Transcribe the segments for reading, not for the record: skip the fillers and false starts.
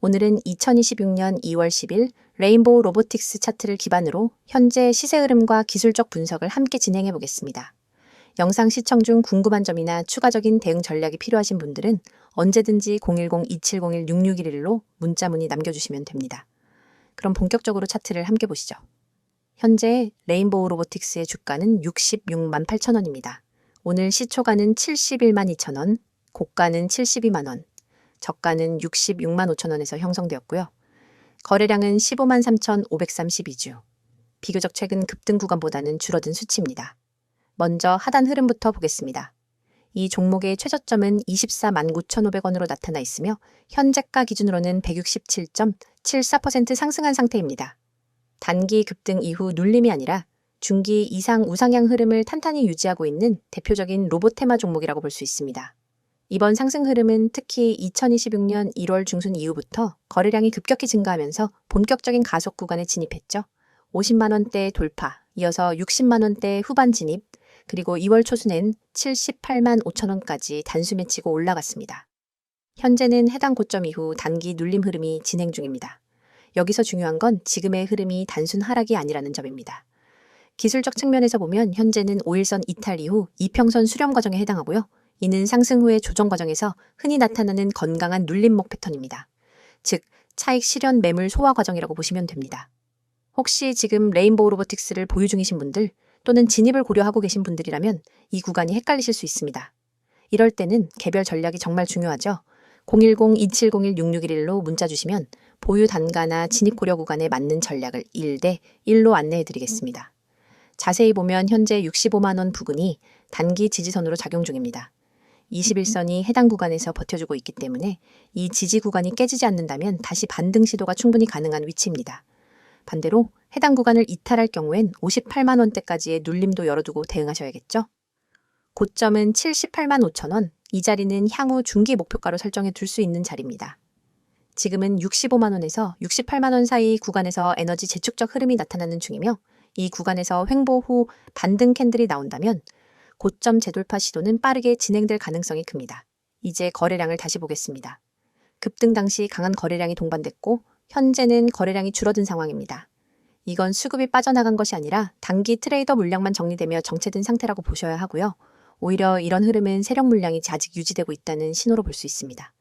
오늘은 2026년 2월 10일 레인보우 로보틱스 차트를 기반으로 현재 시세 흐름과 기술적 분석을 함께 진행해 보겠습니다. 영상 시청 중 궁금한 점이나 추가적인 대응 전략이 필요하신 분들은 언제든지 010-2701-6611로 문자 문의 남겨주시면 됩니다. 그럼 본격적으로 차트를 함께 보시죠. 현재 레인보우 로보틱스의 주가는 66만 8천 원입니다. 오늘 시초가는 71만 2천 원, 고가는 72만 원, 저가는 66만 5천 원에서 형성되었고요. 거래량은 15만 3,532주. 비교적 최근 급등 구간보다는 줄어든 수치입니다. 먼저 하단 흐름부터 보겠습니다. 이 종목의 최저점은 24만 9,500원으로 나타나 있으며 현재가 기준으로는 167.74% 상승한 상태입니다. 단기 급등 이후 눌림이 아니라 중기 이상 우상향 흐름을 탄탄히 유지하고 있는 대표적인 로봇 테마 종목이라고 볼 수 있습니다. 이번 상승 흐름은 특히 2026년 1월 중순 이후부터 거래량이 급격히 증가하면서 본격적인 가속 구간에 진입했죠. 50만 원대 돌파, 이어서 60만 원대 후반 진입, 그리고 2월 초순엔 78만 5천 원까지 단숨에 치고 올라갔습니다. 현재는 해당 고점 이후 단기 눌림 흐름이 진행 중입니다. 여기서 중요한 건 지금의 흐름이 단순 하락이 아니라는 점입니다. 기술적 측면에서 보면 현재는 5일선 이탈 이후 이평선 수렴 과정에 해당하고요. 이는 상승 후의 조정 과정에서 흔히 나타나는 건강한 눌림목 패턴입니다. 즉, 차익 실현 매물 소화 과정이라고 보시면 됩니다. 혹시 지금 레인보우 로보틱스를 보유 중이신 분들 또는 진입을 고려하고 계신 분들이라면 이 구간이 헷갈리실 수 있습니다. 이럴 때는 개별 전략이 정말 중요하죠. 010-2701-6611로 문자 주시면 보유 단가나 진입 고려 구간에 맞는 전략을 1대 1로 안내해 드리겠습니다. 자세히 보면 현재 65만 원 부근이 단기 지지선으로 작용 중입니다. 21선이 해당 구간에서 버텨주고 있기 때문에 이 지지 구간이 깨지지 않는다면 다시 반등 시도가 충분히 가능한 위치입니다. 반대로 해당 구간을 이탈할 경우엔 58만 원대까지의 눌림도 열어두고 대응하셔야겠죠. 고점은 78만 5천 원, 이 자리는 향후 중기 목표가로 설정해 둘 수 있는 자리입니다. 지금은 65만 원에서 68만 원 사이 구간에서 에너지 재축적 흐름이 나타나는 중이며 이 구간에서 횡보 후 반등 캔들이 나온다면 고점 재돌파 시도는 빠르게 진행될 가능성이 큽니다. 이제 거래량을 다시 보겠습니다. 급등 당시 강한 거래량이 동반됐고 현재는 거래량이 줄어든 상황입니다. 이건 수급이 빠져나간 것이 아니라 단기 트레이더 물량만 정리되며 정체된 상태라고 보셔야 하고요. 오히려 이런 흐름은 세력 물량이 아직 유지되고 있다는 신호로 볼 수 있습니다.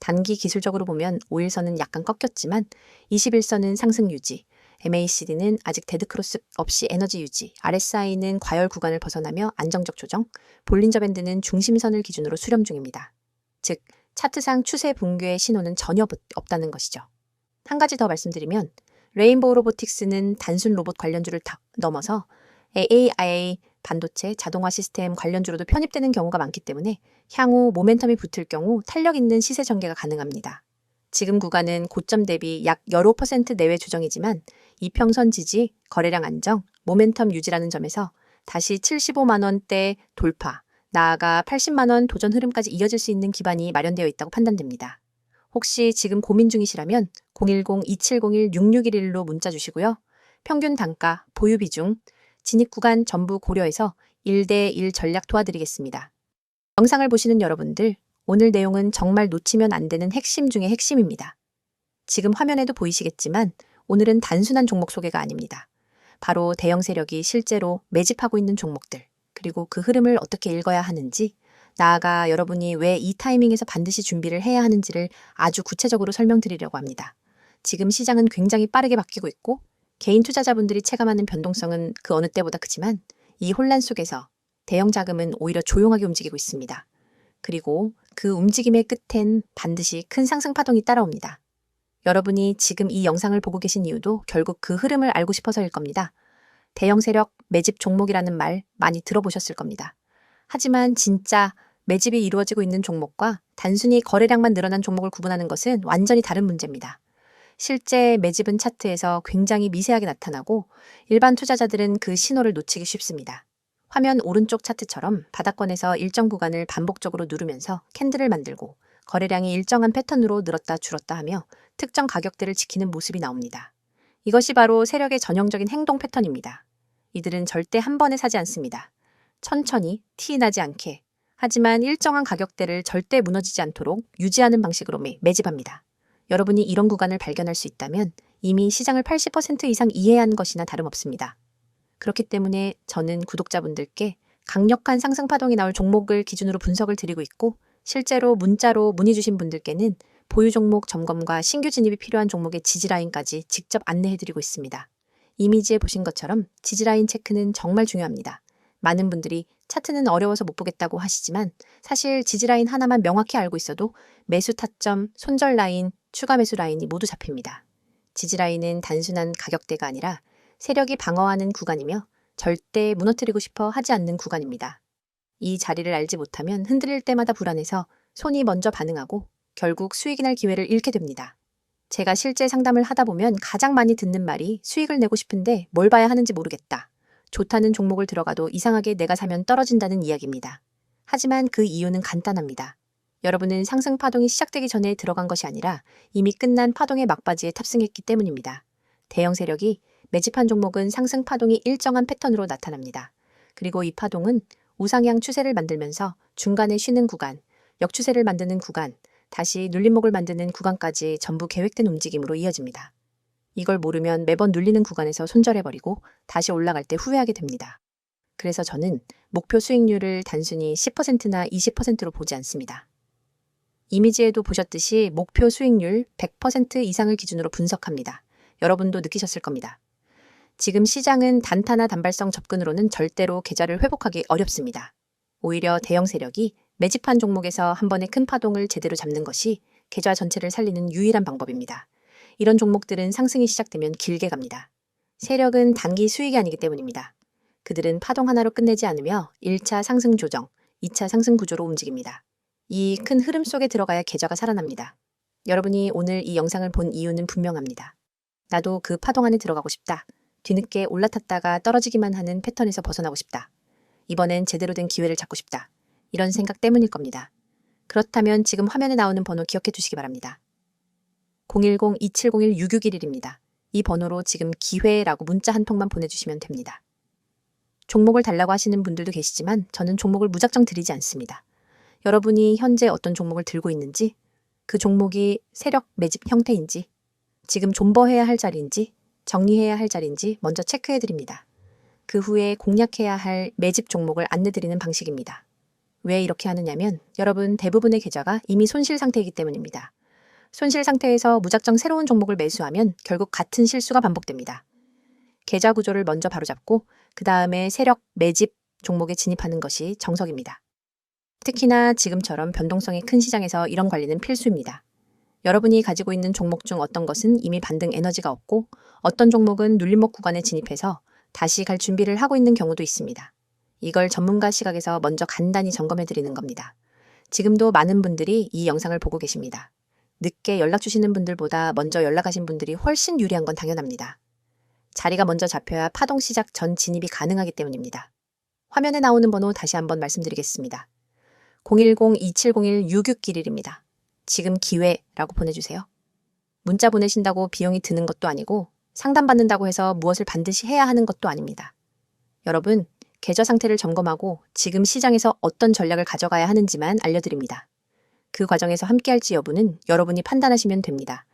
단기 기술적으로 보면 5일선은 약간 꺾였지만 21선은 상승 유지, MACD는 아직 데드크로스 없이 에너지 유지, RSI는 과열 구간을 벗어나며 안정적 조정, 볼린저 밴드는 중심선을 기준으로 수렴 중입니다. 즉, 차트상 추세 붕괴의 신호는 전혀 없다는 것이죠. 한 가지 더 말씀드리면 레인보우 로보틱스는 단순 로봇 관련주를 넘어서 AAIA 반도체, 자동화 시스템 관련주로도 편입되는 경우가 많기 때문에 향후 모멘텀이 붙을 경우 탄력 있는 시세 전개가 가능합니다. 지금 구간은 고점 대비 약 15% 내외 조정이지만 이평선 지지, 거래량 안정, 모멘텀 유지라는 점에서 다시 75만 원대 돌파, 나아가 80만 원 도전 흐름까지 이어질 수 있는 기반이 마련되어 있다고 판단됩니다. 혹시 지금 고민 중이시라면 010-2701-6611로 문자 주시고요. 평균 단가, 보유 비중, 진입 구간 전부 고려해서 1대 1 전략 도와드리겠습니다. 영상을 보시는 여러분들, 오늘 내용은 정말 놓치면 안 되는 핵심 중의 핵심입니다. 지금 화면에도 보이시겠지만 오늘은 단순한 종목 소개가 아닙니다. 바로 대형 세력이 실제로 매집하고 있는 종목들, 그리고 그 흐름을 어떻게 읽어야 하는지, 나아가 여러분이 왜 이 타이밍에서 반드시 준비를 해야 하는지를 아주 구체적으로 설명드리려고 합니다. 지금 시장은 굉장히 빠르게 바뀌고 있고 개인 투자자분들이 체감하는 변동성은 그 어느 때보다 크지만 이 혼란 속에서 대형 자금은 오히려 조용하게 움직이고 있습니다. 그리고 그 움직임의 끝엔 반드시 큰 상승 파동이 따라옵니다. 여러분이 지금 이 영상을 보고 계신 이유도 결국 그 흐름을 알고 싶어서일 겁니다. 대형 세력 매집 종목이라는 말 많이 들어보셨을 겁니다. 하지만 진짜 매집이 이루어지고 있는 종목과 단순히 거래량만 늘어난 종목을 구분하는 것은 완전히 다른 문제입니다. 실제 매집은 차트에서 굉장히 미세하게 나타나고 일반 투자자들은 그 신호를 놓치기 쉽습니다. 화면 오른쪽 차트처럼 바닥권에서 일정 구간을 반복적으로 누르면서 캔들을 만들고 거래량이 일정한 패턴으로 늘었다 줄었다 하며 특정 가격대를 지키는 모습이 나옵니다. 이것이 바로 세력의 전형적인 행동 패턴입니다. 이들은 절대 한 번에 사지 않습니다. 천천히 티 나지 않게, 하지만 일정한 가격대를 절대 무너지지 않도록 유지하는 방식으로 매집합니다. 여러분이 이런 구간을 발견할 수 있다면 이미 시장을 80% 이상 이해한 것이나 다름없습니다. 그렇기 때문에 저는 구독자분들께 강력한 상승 파동이 나올 종목을 기준으로 분석을 드리고 있고, 실제로 문자로 문의 주신 분들께는 보유 종목 점검과 신규 진입이 필요한 종목의 지지라인까지 직접 안내해드리고 있습니다. 이미지에 보신 것처럼 지지라인 체크는 정말 중요합니다. 많은 분들이 차트는 어려워서 못 보겠다고 하시지만 사실 지지라인 하나만 명확히 알고 있어도 매수 타점, 손절 라인, 추가 매수 라인이 모두 잡힙니다. 지지라인은 단순한 가격대가 아니라 세력이 방어하는 구간이며 절대 무너뜨리고 싶어 하지 않는 구간입니다. 이 자리를 알지 못하면 흔들릴 때마다 불안해서 손이 먼저 반응하고 결국 수익이 날 기회를 잃게 됩니다. 제가 실제 상담을 하다 보면 가장 많이 듣는 말이 수익을 내고 싶은데 뭘 봐야 하는지 모르겠다. 좋다는 종목을 들어가도 이상하게 내가 사면 떨어진다는 이야기입니다. 하지만 그 이유는 간단합니다. 여러분은 상승 파동이 시작되기 전에 들어간 것이 아니라 이미 끝난 파동의 막바지에 탑승했기 때문입니다. 대형 세력이 매집한 종목은 상승 파동이 일정한 패턴으로 나타납니다. 그리고 이 파동은 우상향 추세를 만들면서 중간에 쉬는 구간, 역추세를 만드는 구간, 다시 눌림목을 만드는 구간까지 전부 계획된 움직임으로 이어집니다. 이걸 모르면 매번 눌리는 구간에서 손절해버리고 다시 올라갈 때 후회하게 됩니다. 그래서 저는 목표 수익률을 단순히 10%나 20%로 보지 않습니다. 이미지에도 보셨듯이 목표 수익률 100% 이상을 기준으로 분석합니다. 여러분도 느끼셨을 겁니다. 지금 시장은 단타나 단발성 접근으로는 절대로 계좌를 회복하기 어렵습니다. 오히려 대형 세력이 매집한 종목에서 한 번의 큰 파동을 제대로 잡는 것이 계좌 전체를 살리는 유일한 방법입니다. 이런 종목들은 상승이 시작되면 길게 갑니다. 세력은 단기 수익이 아니기 때문입니다. 그들은 파동 하나로 끝내지 않으며 1차 상승 조정, 2차 상승 구조로 움직입니다. 이 큰 흐름 속에 들어가야 계좌가 살아납니다. 여러분이 오늘 이 영상을 본 이유는 분명합니다. 나도 그 파동 안에 들어가고 싶다. 뒤늦게 올라탔다가 떨어지기만 하는 패턴에서 벗어나고 싶다. 이번엔 제대로 된 기회를 잡고 싶다. 이런 생각 때문일 겁니다. 그렇다면 지금 화면에 나오는 번호 기억해 두시기 바랍니다. 010-2701-6611입니다. 이 번호로 지금 기회라고 문자 한 통만 보내주시면 됩니다. 종목을 달라고 하시는 분들도 계시지만 저는 종목을 무작정 드리지 않습니다. 여러분이 현재 어떤 종목을 들고 있는지, 그 종목이 세력 매집 형태인지, 지금 존버해야 할 자리인지, 정리해야 할 자리인지 먼저 체크해 드립니다. 그 후에 공략해야 할 매집 종목을 안내드리는 방식입니다. 왜 이렇게 하느냐면 여러분 대부분의 계좌가 이미 손실 상태이기 때문입니다. 손실 상태에서 무작정 새로운 종목을 매수하면 결국 같은 실수가 반복됩니다. 계좌 구조를 먼저 바로잡고 그 다음에 세력 매집 종목에 진입하는 것이 정석입니다. 특히나 지금처럼 변동성이 큰 시장에서 이런 관리는 필수입니다. 여러분이 가지고 있는 종목 중 어떤 것은 이미 반등 에너지가 없고 어떤 종목은 눌림목 구간에 진입해서 다시 갈 준비를 하고 있는 경우도 있습니다. 이걸 전문가 시각에서 먼저 간단히 점검해 드리는 겁니다. 지금도 많은 분들이 이 영상을 보고 계십니다. 늦게 연락 주시는 분들보다 먼저 연락하신 분들이 훨씬 유리한 건 당연합니다. 자리가 먼저 잡혀야 파동 시작 전 진입이 가능하기 때문입니다. 화면에 나오는 번호 다시 한번 말씀드리겠습니다. 010-2701-6611입니다. 지금 기회라고 보내주세요. 문자 보내신다고 비용이 드는 것도 아니고 상담받는다고 해서 무엇을 반드시 해야 하는 것도 아닙니다. 여러분, 계좌 상태를 점검하고 지금 시장에서 어떤 전략을 가져가야 하는지만 알려드립니다. 그 과정에서 함께할지 여부는 여러분이 판단하시면 됩니다.